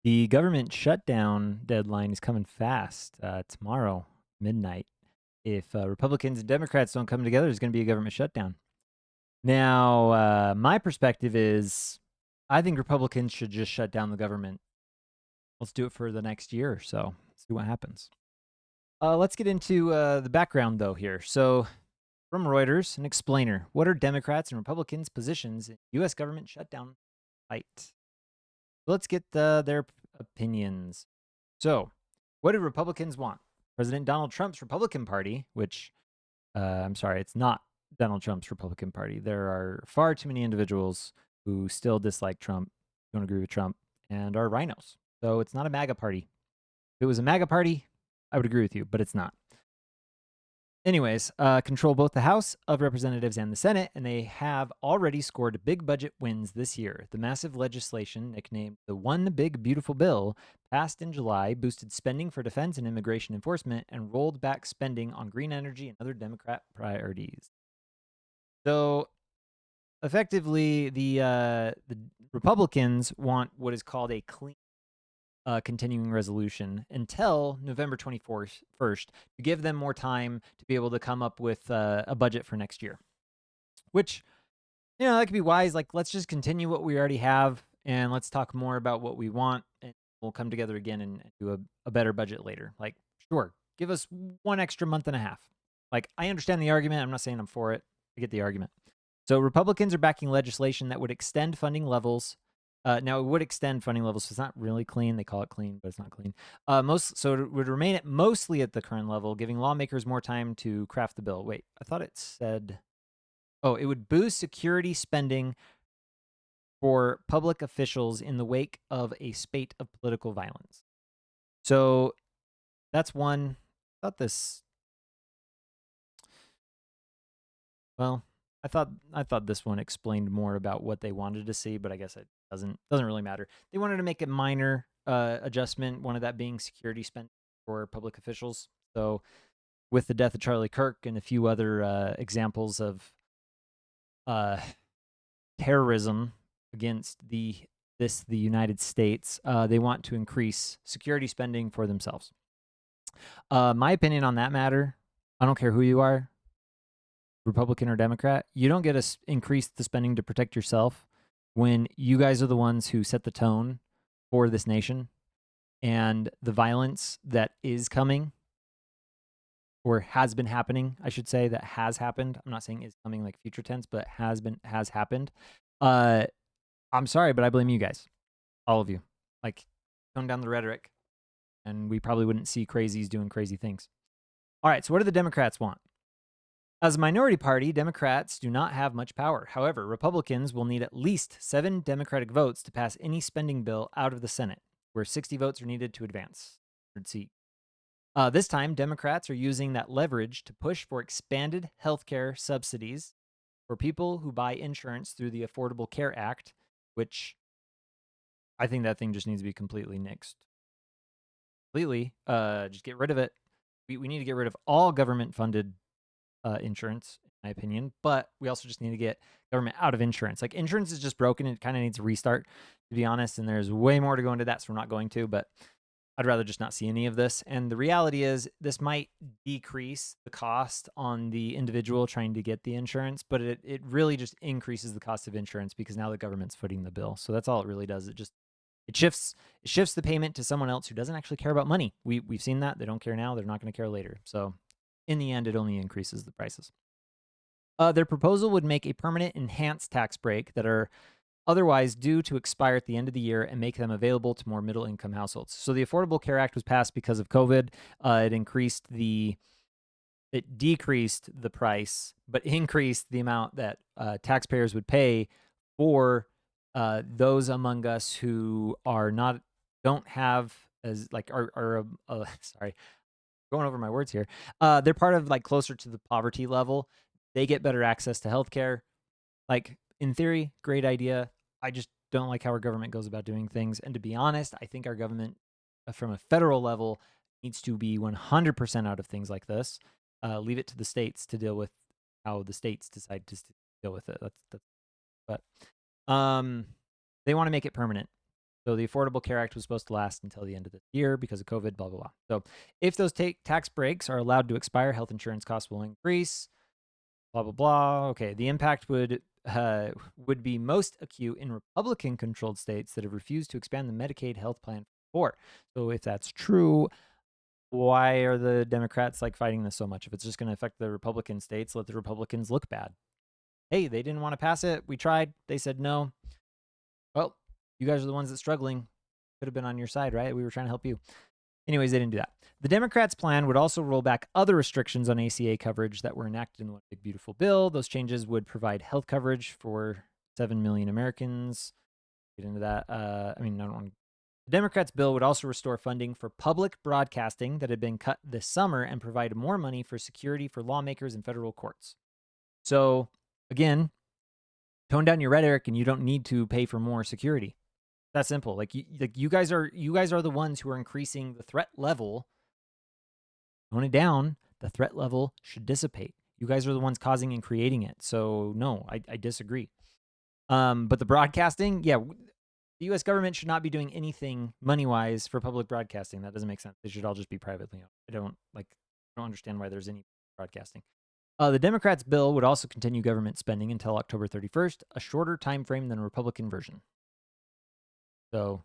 The government shutdown deadline is coming fast, tomorrow, midnight. If Republicans and Democrats don't come together, there's going to be a government shutdown. Now, my perspective is I think Republicans should just shut down the government. Let's do it for the next year or so. See what happens. Let's get into the background, though, here. So, from Reuters, an explainer. What are Democrats and Republicans' positions in U.S. government shutdown fight? Let's get their opinions. So, what do Republicans want? President Donald Trump's Republican Party, which, I'm sorry, it's not Donald Trump's Republican Party. There are far too many individuals who still dislike Trump, don't agree with Trump, and are rhinos. So it's not a MAGA party. If it was a MAGA party, I would agree with you, but it's not. Anyways, control both the House of Representatives and the Senate, and they have already scored big budget wins this year. The massive legislation, nicknamed the One Big Beautiful Bill, passed in July, boosted spending for defense and immigration enforcement, and rolled back spending on green energy and other Democrat priorities. So, effectively, the Republicans want what is called a clean continuing resolution until November 21st to give them more time to be able to come up with a budget for next year. Which, that could be wise. Like, let's just continue what we already have and let's talk more about what we want, and we'll come together again and do a better budget later. Like, sure, give us one extra month and a half. Like, I understand the argument. I'm not saying I'm for it. I get the argument. So Republicans are backing legislation that would extend funding levels. Now, it would extend funding levels, so it's not really clean. They call it clean, but it's not clean. So it would remain mostly at the current level, giving lawmakers more time to craft the bill. Wait, I thought it said, it would boost security spending for public officials in the wake of a spate of political violence. So that's one. I thought this. Well, I thought this one explained more about what they wanted to see, but I guess it doesn't really matter. They wanted to make a minor adjustment, one of that being security spending for public officials. So, with the death of Charlie Kirk and a few other examples of terrorism against the United States, they want to increase security spending for themselves. My opinion on that matter, I don't care who you are, Republican or Democrat, you don't get to increase the spending to protect yourself when you guys are the ones who set the tone for this nation, and the violence that is coming or has been happening, I should say, that has happened. I'm not saying is coming like future tense, but has happened. I'm sorry, but I blame you guys, all of you. Like, tone down the rhetoric, and we probably wouldn't see crazies doing crazy things. All right, so what do the Democrats want? As a minority party, Democrats do not have much power. However, Republicans will need at least 7 Democratic votes to pass any spending bill out of the Senate, where 60 votes are needed to advance. Seat. This time, Democrats are using that leverage to push for expanded healthcare subsidies for people who buy insurance through the Affordable Care Act, which I think that thing just needs to be completely nixed. Completely. Just get rid of it. We need to get rid of all government-funded insurance, in my opinion, but we also just need to get government out of insurance. Like, insurance is just broken. It kind of needs a restart, to be honest, and there's way more to go into that, so we're not going to, but I'd rather just not see any of this. And the reality is this might decrease the cost on the individual trying to get the insurance, but it really just increases the cost of insurance because now the government's footing the bill. So that's all it really does. It shifts the payment to someone else who doesn't actually care about money. We've seen that. They don't care now. They're not going to care later. So in the end, it only increases the prices. Their proposal would make a permanent enhanced tax break that are otherwise due to expire at the end of the year and make them available to more middle-income households. So the Affordable Care Act was passed because of COVID. It decreased the price, but increased the amount that taxpayers would pay for those among us who don't have as like are sorry, going over my words here. They're part of like closer to the poverty level. They get better access to healthcare. Like, in theory, great idea. I just don't like how our government goes about doing things. And to be honest, I think our government from a federal level needs to be 100% out of things like this. Leave it to the states to deal with how the states decide to deal with it. But they want to make it permanent. So the Affordable Care Act was supposed to last until the end of this year because of COVID, blah, blah, blah. So if those tax breaks are allowed to expire, health insurance costs will increase, blah, blah, blah. Okay, the impact would be most acute in Republican-controlled states that have refused to expand the Medicaid health plan for. So if that's true, why are the Democrats like fighting this so much? If it's just going to affect the Republican states, let the Republicans look bad. Hey, they didn't want to pass it. We tried. They said no. Well, you guys are the ones that's struggling. Could have been on your side, right? We were trying to help you. Anyways, they didn't do that. The Democrats' plan would also roll back other restrictions on ACA coverage that were enacted in one big beautiful bill. Those changes would provide health coverage for 7 million Americans. Get into that. I don't want. The Democrats' bill would also restore funding for public broadcasting that had been cut this summer and provide more money for security for lawmakers and federal courts. So, again, tone down your rhetoric, and you don't need to pay for more security. That's simple. Like you guys are the ones who are increasing the threat level. Tone it down. The threat level should dissipate. You guys are the ones causing and creating it. So no, I disagree. But the broadcasting, yeah, the U.S. government should not be doing anything money-wise for public broadcasting. That doesn't make sense. They should all just be privately owned. I don't understand why there's any broadcasting. The Democrats' bill would also continue government spending until October 31st, a shorter time frame than a Republican version. So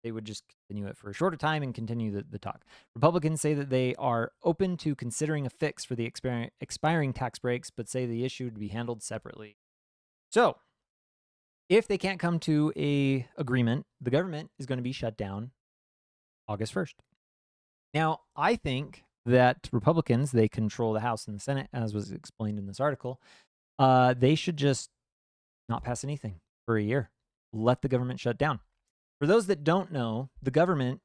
they would just continue it for a shorter time and continue the talk. Republicans say that they are open to considering a fix for the expiring tax breaks, but say the issue would be handled separately. So if they can't come to a agreement, the government is going to be shut down August 1st. Now, I think that Republicans, they control the House and the Senate, as was explained in this article. They should just not pass anything for a year. Let the government shut down. For those that don't know, the government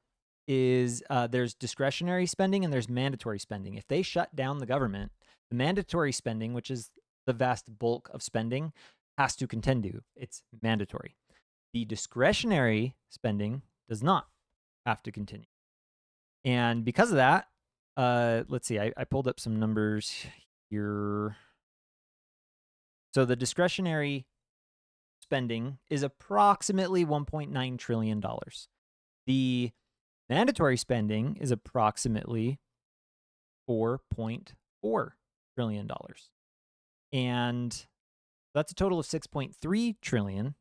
is there's discretionary spending and there's mandatory spending. If they shut down the government, the mandatory spending, which is the vast bulk of spending, has to continue. It's mandatory. The discretionary spending does not have to continue. And because of that, let's see, I pulled up some numbers here. So the discretionary spending is approximately $1.9 trillion. The mandatory spending is approximately $4.4 trillion. And that's a total of $6.3 trillion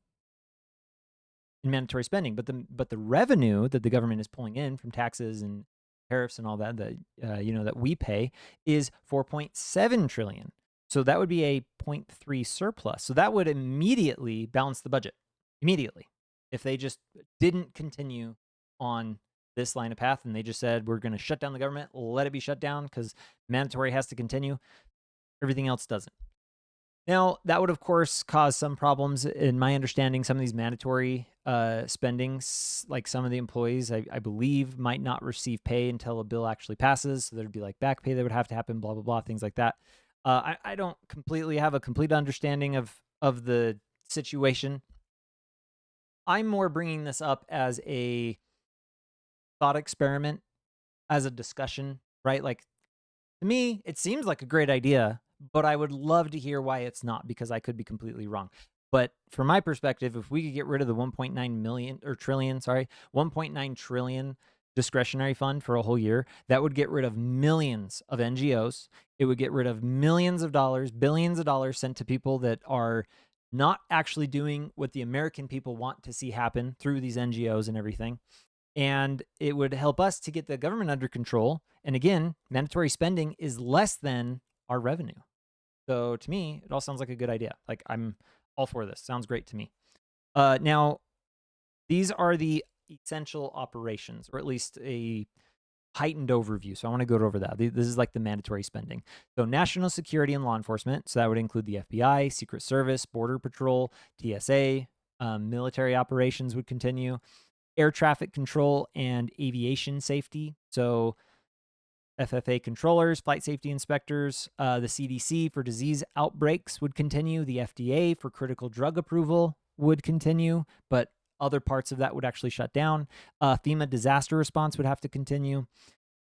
in mandatory spending. But the revenue that the government is pulling in from taxes and tariffs and all that that we pay is $4.7 trillion. So that would be a 0.3 surplus. So that would immediately balance the budget. Immediately. If they just didn't continue on this line of path and they just said, we're going to shut down the government, let it be shut down because mandatory has to continue, everything else doesn't. Now, that would, of course, cause some problems. In my understanding, some of these mandatory spendings, like some of the employees, I believe, might not receive pay until a bill actually passes. So there'd be like back pay that would have to happen, blah, blah, blah, things like that. I don't completely have a complete understanding of the situation. I'm more bringing this up as a thought experiment, as a discussion, right? Like, to me, it seems like a great idea, but I would love to hear why it's not, because I could be completely wrong. But from my perspective, if we could get rid of the 1.9 trillion discretionary fund for a whole year, that would get rid of millions of NGOs. It would get rid of millions of dollars, billions of dollars sent to people that are not actually doing what the American people want to see happen through these NGOs and everything. And it would help us to get the government under control. And again, mandatory spending is less than our revenue. So to me, it all sounds like a good idea. Like, I'm all for this. Sounds great to me. Now, these are the essential operations, or at least a heightened overview. So I want to go over that. This is like the mandatory spending. So national security and law enforcement. So that would include the FBI, Secret Service, Border Patrol, TSA, military operations would continue. Air traffic control and aviation safety. So FFA controllers, flight safety inspectors, the CDC for disease outbreaks would continue. The FDA for critical drug approval would continue, but other parts of that would actually shut down. FEMA disaster response would have to continue.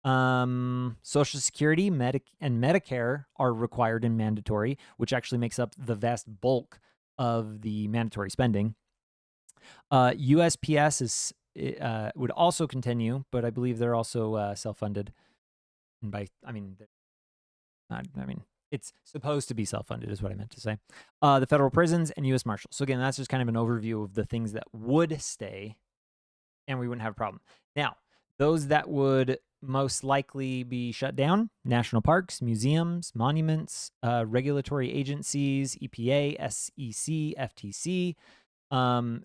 Social Security, and Medicare are required and mandatory, which actually makes up the vast bulk of the mandatory spending. USPS would also continue, but I believe they're also self-funded. And it's supposed to be self-funded is what I meant to say. The federal prisons and U.S. Marshals. So again, that's just kind of an overview of the things that would stay, and we wouldn't have a problem. Now, those that would most likely be shut down: national parks, museums, monuments, regulatory agencies, EPA, SEC, FTC,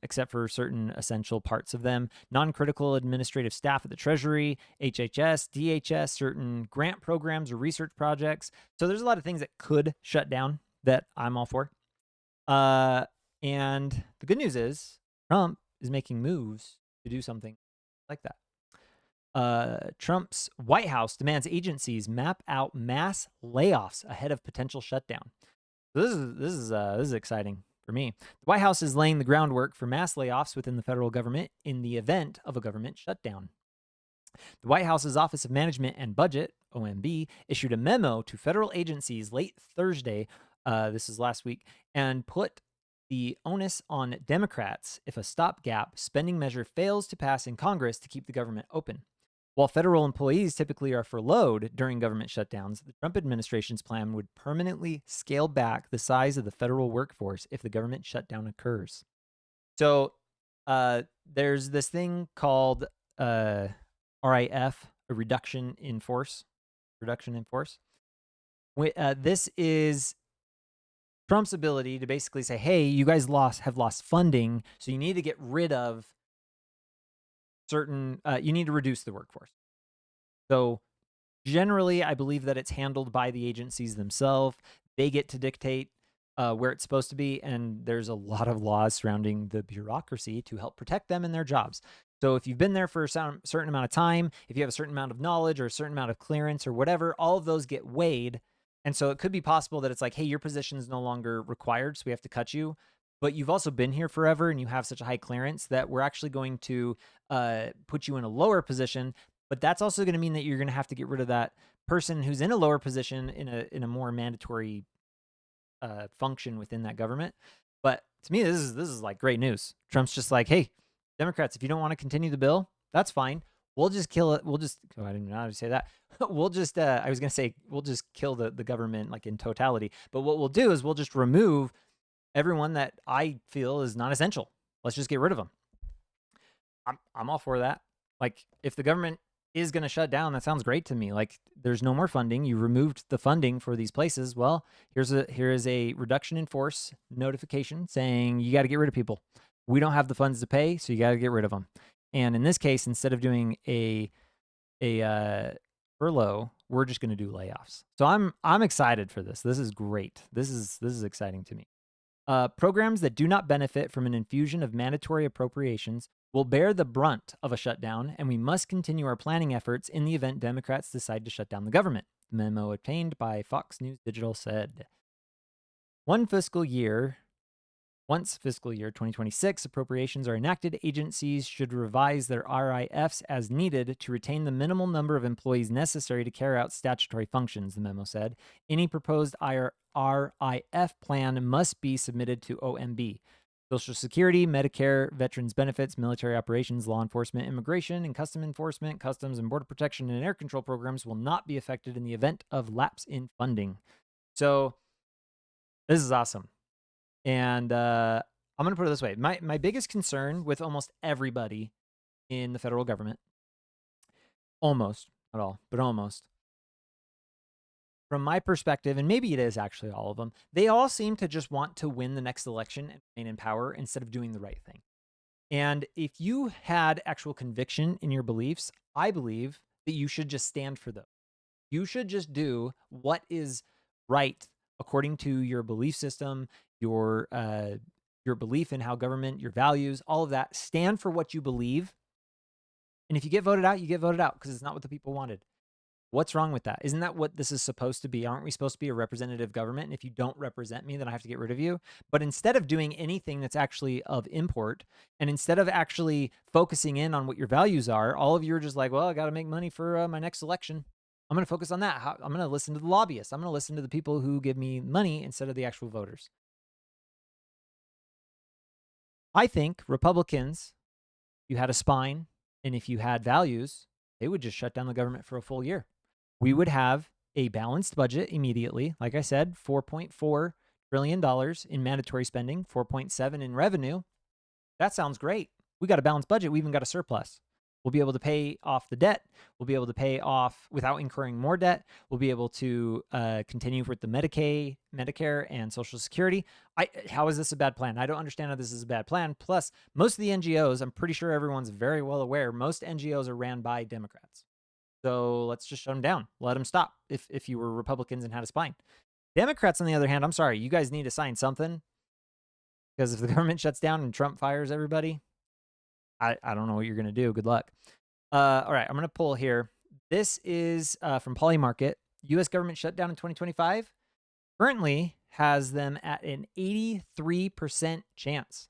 except for certain essential parts of them, non-critical administrative staff at the Treasury, HHS, DHS, certain grant programs or research projects. So there's a lot of things that could shut down that I'm all for. And the good news is Trump is making moves to do something like that. Trump's White House demands agencies map out mass layoffs ahead of potential shutdown. So this is exciting for me. The White House is laying the groundwork for mass layoffs within the federal government in the event of a government shutdown. The White House's Office of Management and Budget, OMB, issued a memo to federal agencies late Thursday, this is last week, and put the onus on Democrats if a stopgap spending measure fails to pass in Congress to keep the government open. While federal employees typically are furloughed during government shutdowns, the Trump administration's plan would permanently scale back the size of the federal workforce if the government shutdown occurs. So there's this thing called RIF, a reduction in force. This is Trump's ability to basically say, hey, you guys have lost funding, so you need to get rid of you need to reduce the workforce. So generally, I believe that it's handled by the agencies themselves. They get to dictate where it's supposed to be, and there's a lot of laws surrounding the bureaucracy to help protect them in their jobs. So if you've been there for a certain amount of time, if you have a certain amount of knowledge or a certain amount of clearance or whatever, all of those get weighed. And so it could be possible that it's like, hey, your position is no longer required, so we have to cut you. But you've also been here forever and you have such a high clearance that we're actually going to put you in a lower position. But that's also going to mean that you're going to have to get rid of that person who's in a lower position in a more mandatory function within that government. But to me, this is like great news. Trump's just like, hey, Democrats, if you don't want to continue the bill, that's fine. We'll just kill it. I didn't know how to say that. We'll just, I was going to say, we'll just kill the government like in totality. But what we'll do is we'll just remove everyone that I feel is not essential. Let's just get rid of them. I'm all for that. Like, if the government is going to shut down, that sounds great to me. Like, there's no more funding. You removed the funding for these places. Well, here is a reduction in force notification saying you got to get rid of people. We don't have the funds to pay, so you got to get rid of them. And in this case, instead of doing a furlough, we're just going to do layoffs. So I'm excited for this. This is great. This is exciting to me. Programs that do not benefit from an infusion of mandatory appropriations will bear the brunt of a shutdown, and we must continue our planning efforts in the event Democrats decide to shut down the government, the memo obtained by Fox News Digital said. Once fiscal year 2026 appropriations are enacted, agencies should revise their RIFs as needed to retain the minimal number of employees necessary to carry out statutory functions, the memo said. Any proposed RIF plan must be submitted to OMB. Social Security, Medicare, Veterans Benefits, military operations, law enforcement, immigration and custom enforcement, customs and border protection, and air control programs will not be affected in the event of lapse in funding. So this is awesome. And I'm going to put it this way. My biggest concern with almost everybody in the federal government, almost, not all, but almost, from my perspective, and maybe it is actually all of them, they all seem to just want to win the next election and remain in power instead of doing the right thing. And if you had actual conviction in your beliefs, I believe that you should just stand for those. You should just do what is right according to your belief system, your belief in how government, your values, all of that. Stand for what you believe. And if you get voted out, you get voted out because it's not what the people wanted. What's wrong with that? Isn't that what this is supposed to be? Aren't we supposed to be a representative government? And if you don't represent me, then I have to get rid of you. But instead of doing anything that's actually of import, and instead of actually focusing in on what your values are, all of you are just like, well, I got to make money for my next election. I'm going to focus on that. I'm going to listen to the lobbyists. I'm going to listen to the people who give me money instead of the actual voters. I think Republicans, if you had a spine and if you had values, they would just shut down the government for a full year. We would have a balanced budget immediately. Like I said, $4.4 trillion in mandatory spending, 4.7 in revenue. That sounds great. We got a balanced budget. We even got a surplus. We'll be able to pay off the debt. We'll be able to pay off without incurring more debt. We'll be able to continue with the Medicare, and Social Security. How is this a bad plan? I don't understand how this is a bad plan. Plus, most of the NGOs, I'm pretty sure everyone's very well aware, most NGOs are ran by Democrats. So let's just shut them down. Let them stop if you were Republicans and had a spine. Democrats, on the other hand, I'm sorry, you guys need to sign something, because if the government shuts down and Trump fires everybody, I don't know what you're going to do. Good luck. All right, I'm going to pull here. This is from Polymarket. U.S. government shutdown in 2025 currently has them at an 83% chance.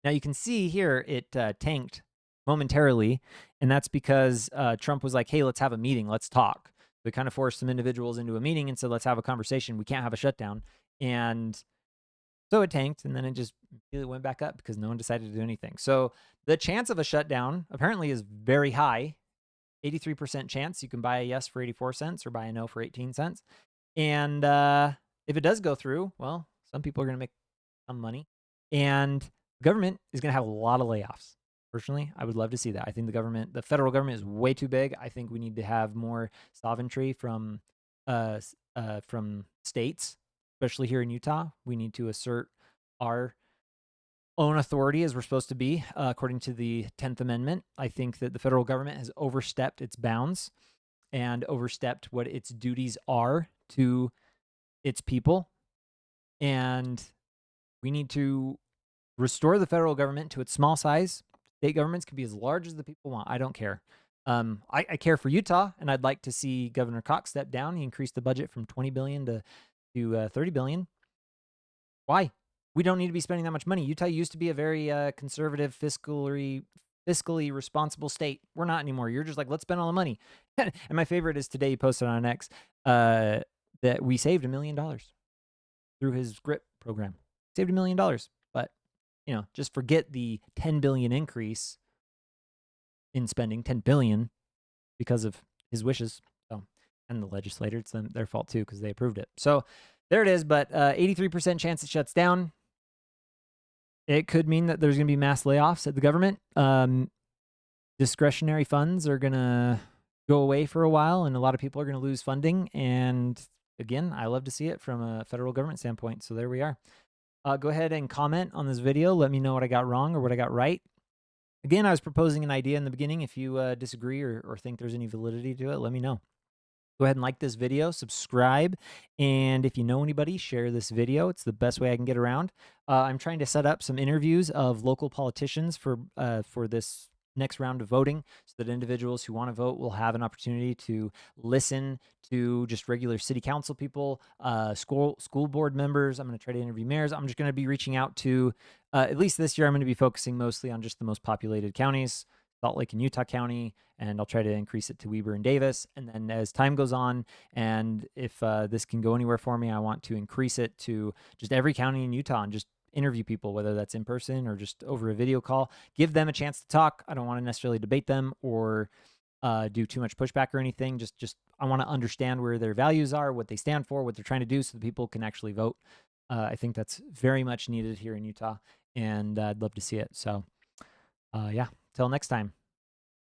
Now, you can see here it tanked momentarily, and that's because Trump was like, hey, let's have a meeting. Let's talk. We kind of forced some individuals into a meeting and said, let's have a conversation. We can't have a shutdown. And so it tanked, and then it just really went back up because no one decided to do anything. So the chance of a shutdown apparently is very high, 83% chance. You can buy a yes for 84 cents or buy a no for 18 cents. And if it does go through, well, some people are going to make some money. And the government is going to have a lot of layoffs. Personally, I would love to see that. I think the federal government is way too big. I think we need to have more sovereignty from states, especially here in Utah. We need to assert our own authority as we're supposed to be, according to the 10th Amendment. I think that the federal government has overstepped its bounds and overstepped what its duties are to its people. And we need to restore the federal government to its small size. State governments can be as large as the people want. I don't care. I care for Utah, and I'd like to see Governor Cox step down. He increased the budget from $20 billion to $30 billion. Why? We don't need to be spending that much money. Utah used to be a very conservative, fiscally responsible state. We're not anymore. You're just like, let's spend all the money. And my favorite is today he posted on X that we saved $1 million through his GRIP program. Saved $1 million. But, just forget the $10 billion increase in spending, $10 billion, because of his wishes. So, and the legislator, it's their fault too, because they approved it. So there it is. But 83% chance it shuts down. It could mean that there's going to be mass layoffs at the government. Discretionary funds are going to go away for a while, and a lot of people are going to lose funding. And again, I love to see it from a federal government standpoint. So there we are. Go ahead and comment on this video. Let me know what I got wrong or what I got right. Again, I was proposing an idea in the beginning. If you disagree or think there's any validity to it, let me know. Go ahead and like this video, subscribe, and if you know anybody, share this video. It's the best way I can get around. I'm trying to set up some interviews of local politicians for this next round of voting, so that individuals who want to vote will have an opportunity to listen to just regular city council people, school board members. I'm going to try to interview mayors. I'm just going to be reaching out to, at least this year, I'm going to be focusing mostly on just the most populated counties, Salt Lake and Utah County, and I'll try to increase it to Weber and Davis. And then as time goes on, and if this can go anywhere for me, I want to increase it to just every county in Utah and just interview people, whether that's in person or just over a video call. Give them a chance to talk. I don't want to necessarily debate them or do too much pushback or anything. Just I want to understand where their values are, what they stand for, what they're trying to do, so that people can actually vote. I think that's very much needed here in Utah, and I'd love to see it. So yeah, till next time.